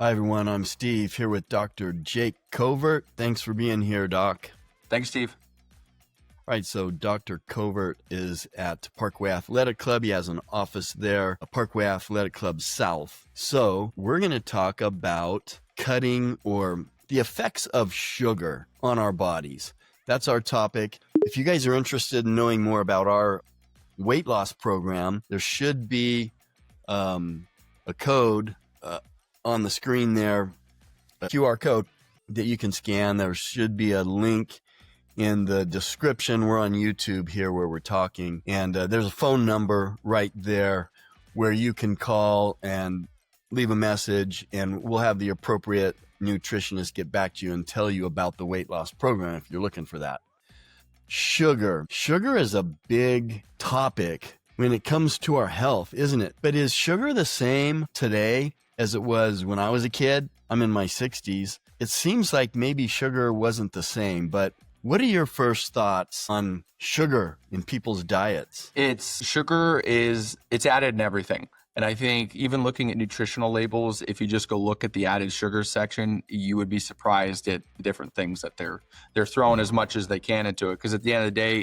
Hi, everyone. I'm Steve here with Dr. Jake Covert. Thanks for being here, Doc. Thanks, Steve. All right, so Dr. Covert is at Parkway Athletic Club. He has an office there, Parkway Athletic Club South. So we're going to talk about cutting or the effects of sugar on our bodies. That's our topic. If you guys are interested in knowing more about our weight loss program, there should be a code on the screen there, a QR code that you can scan. There should be a link in the description. We're on YouTube here where we're talking, and there's a phone number right there where you can call and leave a message, and we'll have the appropriate nutritionist get back to you and tell you about the weight loss program if you're looking for that. Sugar is a big topic when it comes to our health, isn't it? But is sugar the same today as it was when I was a kid? I'm in my 60s. It seems like maybe sugar wasn't the same, but what are your first thoughts on sugar in people's diets? It's added in everything. And I think even looking at nutritional labels, if you just go look at the added sugar section, you would be surprised at different things that they're throwing as much as they can into it. Because at the end of the day,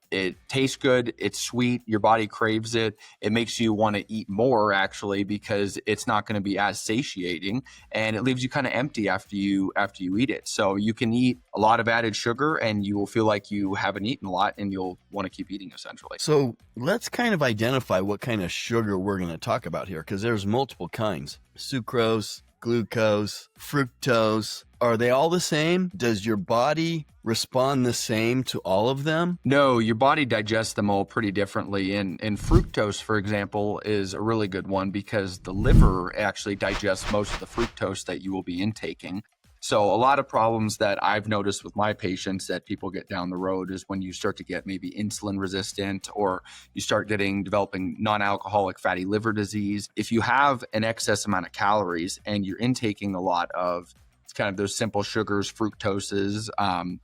it tastes good, it's sweet, your body craves it. It makes you want to eat more, actually, because it's not going to be as satiating, and it leaves you kind of empty after you eat it. So you can eat a lot of added sugar and you will feel like you haven't eaten a lot and you'll want to keep eating, essentially. So let's kind of identify what kind of sugar we're going to talk about here, because there's multiple kinds. Sucrose, glucose, fructose. Are they all the same? Does your body respond the same to all of them? No, your body digests them all pretty differently. And fructose, for example, is a really good one because the liver actually digests most of the fructose that you will be intaking. So a lot of problems that I've noticed with my patients that people get down the road is when you start to get maybe insulin resistant, or you start developing non-alcoholic fatty liver disease. If you have an excess amount of calories and you're intaking a lot of kind of those simple sugars, fructoses,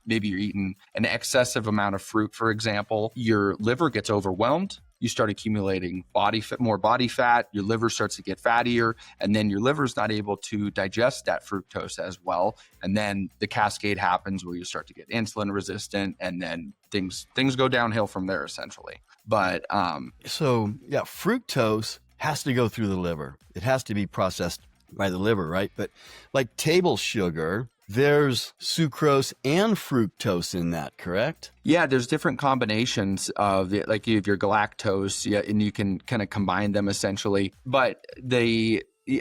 maybe you're eating an excessive amount of fruit, for example, your liver gets overwhelmed. You start accumulating more body fat, your liver starts to get fattier, and then your liver's not able to digest that fructose as well. And then the cascade happens where you start to get insulin resistant, and then things go downhill from there, essentially. But fructose has to go through the liver. It has to be processed by the liver, right? But like table sugar, there's sucrose and fructose in that, correct? Yeah, there's different combinations of it, like you have your galactose, yeah, and you can kind of combine them essentially. But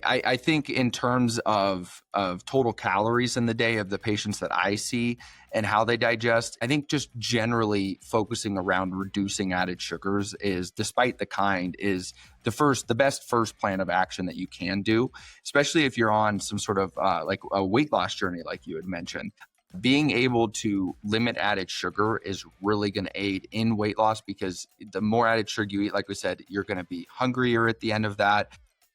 I think in terms of total calories in the day of the patients that I see and how they digest, I think just generally focusing around reducing added sugars is, despite the kind, is the best first plan of action that you can do, especially if you're on some sort of like a weight loss journey, like you had mentioned. Being able to limit added sugar is really going to aid in weight loss, because the more added sugar you eat, like we said, you're going to be hungrier at the end of that.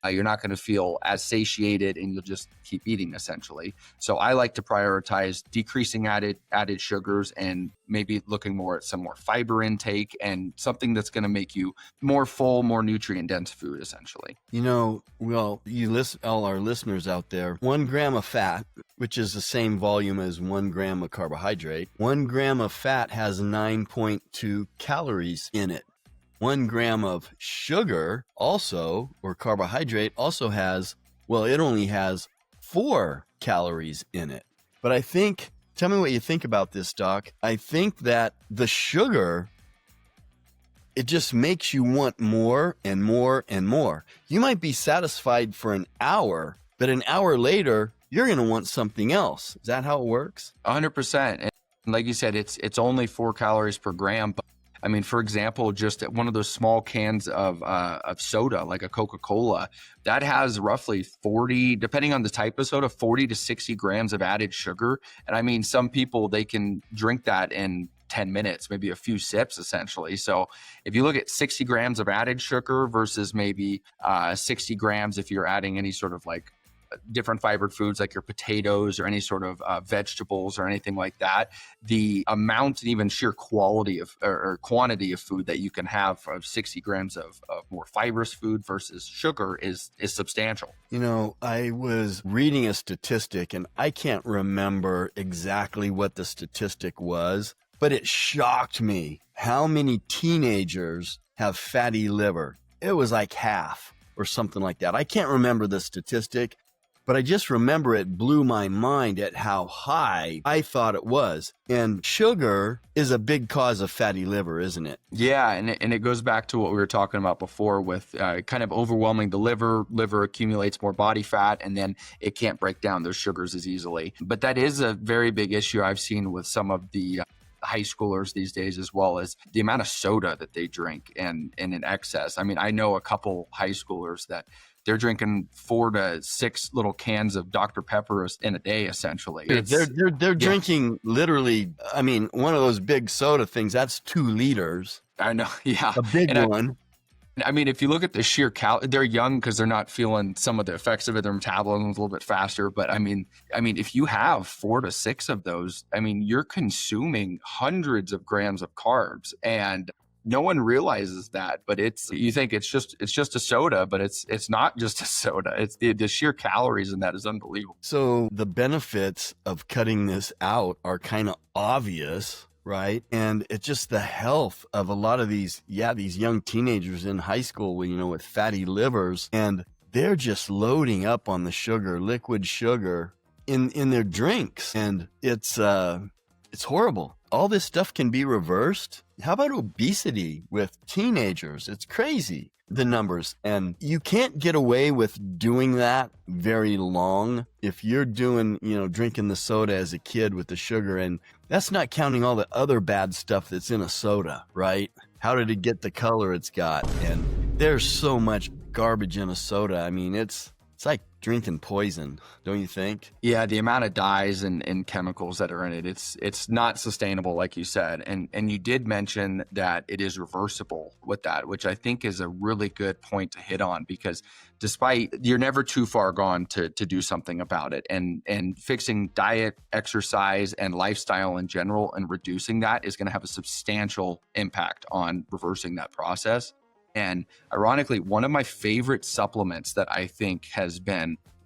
You're not going to feel as satiated, and you'll just keep eating, essentially. So I like to prioritize decreasing added sugars and maybe looking more at some more fiber intake and something that's going to make you more full, more nutrient dense food, essentially. All our listeners out there, 1 gram of fat, which is the same volume as 1 gram of carbohydrate, 1 gram of fat has 9.2 calories in it. 1 gram of sugar also, or carbohydrate, also it only has 4 calories in it. But I think, tell me what you think about this, Doc. I think that the sugar, it just makes you want more and more and more. You might be satisfied for an hour, but an hour later, you're going to want something else. Is that how it works? 100%. And like you said, it's only 4 calories per gram, but I mean, for example, just one of those small cans of soda, like a Coca-Cola, that has roughly 40, depending on the type of soda, 40 to 60 grams of added sugar. And I mean, some people, they can drink that in 10 minutes, maybe a few sips, essentially. So if you look at 60 grams of added sugar versus maybe 60 grams if you're adding any sort of like different fibered foods like your potatoes or any sort of vegetables or anything like that, the amount and even sheer quality of or quantity of food that you can have of 60 grams of more fibrous food versus sugar is substantial. You know, I was reading a statistic, and I can't remember exactly what the statistic was, but it shocked me how many teenagers have fatty liver. It was like half or something like that. I can't remember the statistic, but I just remember it blew my mind at how high I thought it was. And sugar is a big cause of fatty liver, isn't it? Yeah, and it goes back to what we were talking about before with kind of overwhelming the liver. Liver accumulates more body fat, and then it can't break down those sugars as easily. But that is a very big issue I've seen with some of the high schoolers these days, as well as the amount of soda that they drink and in excess. I mean, I know a couple high schoolers that they're drinking 4 to 6 little cans of Dr. Pepper in a day, essentially. They're drinking literally, I mean, one of those big soda things, that's 2 liters. I know, yeah. A big one. I mean, if you look at the sheer they're young because they're not feeling some of the effects of it. Their metabolism is a little bit faster. But I mean, if you have 4 to 6 of those, I mean, you're consuming hundreds of grams of carbs, and no one realizes that. But you think it's just a soda, but it's not just a soda. It's the sheer calories in that is unbelievable. So the benefits of cutting this out are kind of obvious, right? And it's just the health of a lot of these young teenagers in high school, with fatty livers, and they're just loading up on the sugar, liquid sugar in their drinks. And it's horrible. All this stuff can be reversed. How about obesity with teenagers? It's crazy, the numbers. And you can't get away with doing that very long if you're doing, drinking the soda as a kid with the sugar. And that's not counting all the other bad stuff that's in a soda, right? How did it get the color it's got? And there's so much garbage in a soda. I mean, it's like drinking poison, don't you think? Yeah, the amount of dyes and chemicals that are in it, it's not sustainable, like you said. And you did mention that it is reversible with that, which I think is a really good point to hit on, because despite you're never too far gone to do something about it, and fixing diet, exercise, and lifestyle in general and reducing that is going to have a substantial impact on reversing that process. And ironically, one of my favorite supplements that I think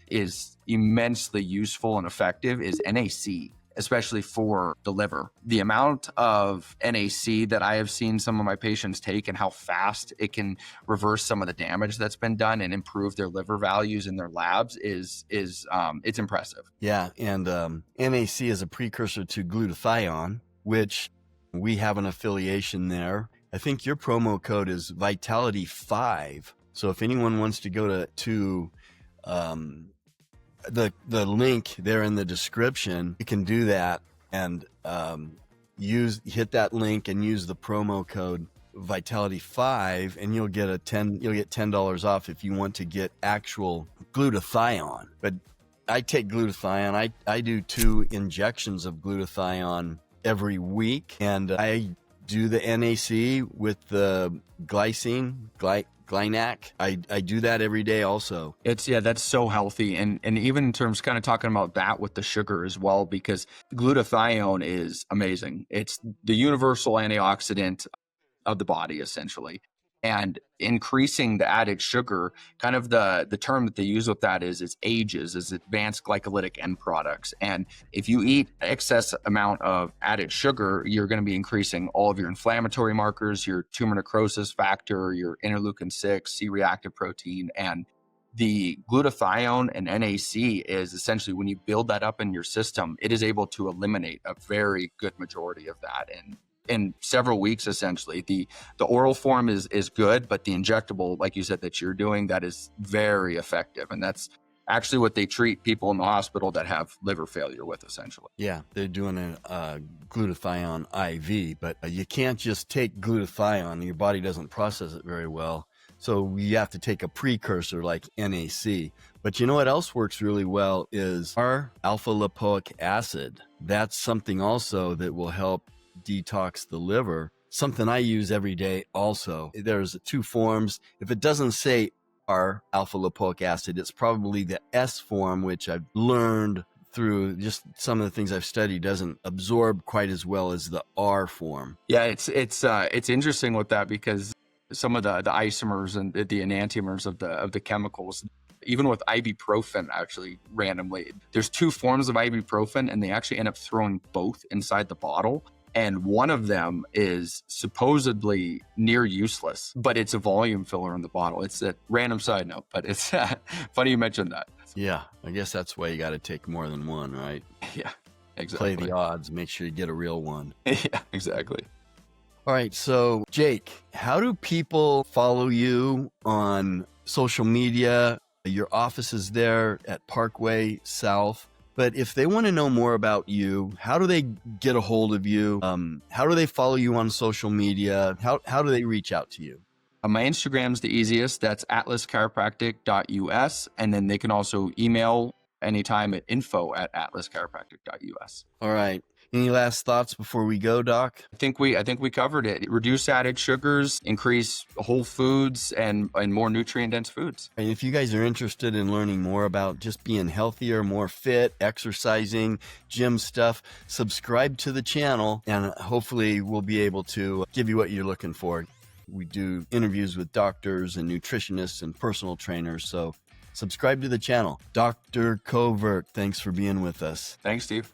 is immensely useful and effective is NAC, especially for the liver. The amount of NAC that I have seen some of my patients take and how fast it can reverse some of the damage that's been done and improve their liver values in their labs is it's impressive. Yeah, and NAC is a precursor to glutathione, which we have an affiliation there. I think your promo code is Vitality5. So if anyone wants to go to the link there in the description, you can do that and hit that link and use the promo code Vitality5, and you'll get $10 off if you want to get actual glutathione. But I take glutathione. I do 2 injections of glutathione every week, and I do the NAC with the glycine, Glynac. I do that every day also. That's so healthy. And even in terms kind of talking about that with the sugar as well, because glutathione is amazing. It's the universal antioxidant of the body, essentially. And increasing the added sugar, kind of the term that they use with that is AGEs, is advanced glycolytic end products. And if you eat excess amount of added sugar, you're going to be increasing all of your inflammatory markers, your tumor necrosis factor, your interleukin-6, C-reactive protein. And the glutathione and NAC is essentially, when you build that up in your system, it is able to eliminate a very good majority of that in several weeks. Essentially, the oral form is good, but the injectable, like you said, that you're doing, that is very effective. And that's actually what they treat people in the hospital that have liver failure with, essentially. Yeah, they're doing a glutathione IV, but you can't just take glutathione. Your body doesn't process it very well. So you have to take a precursor like NAC. But you know what else works really well is our alpha lipoic acid. That's something also that will help detox the liver. Something I use every day also. There's 2 forms. If it doesn't say R, alpha lipoic acid. It's probably the S form, which I've learned through just some of the things I've studied, doesn't absorb quite as well as the R form. Yeah, it's interesting with that, because some of the isomers and the enantiomers of the chemicals, even with ibuprofen, actually randomly, there's two forms of ibuprofen, and they actually end up throwing both inside the bottle. And one of them is supposedly near useless, but it's a volume filler in the bottle. It's a random side note, but it's funny you mentioned that. Yeah, I guess that's why you got to take more than one, right? Yeah, exactly. Play the odds, make sure you get a real one. Yeah, exactly. All right, so Jake, how do people follow you on social media? Your office is there at Parkway South. But if they want to know more about you, how do they get a hold of you? How do they follow you on social media? How do they reach out to you? My Instagram's the easiest. That's atlaschiropractic.us. And then they can also email anytime at info@atlaschiropractic.us. All right. Any last thoughts before we go, Doc? I think we covered it. Reduce added sugars, increase whole foods, and more nutrient-dense foods. And if you guys are interested in learning more about just being healthier, more fit, exercising, gym stuff, subscribe to the channel, and hopefully we'll be able to give you what you're looking for. We do interviews with doctors and nutritionists and personal trainers, so subscribe to the channel. Dr. Covert, thanks for being with us. Thanks, Steve.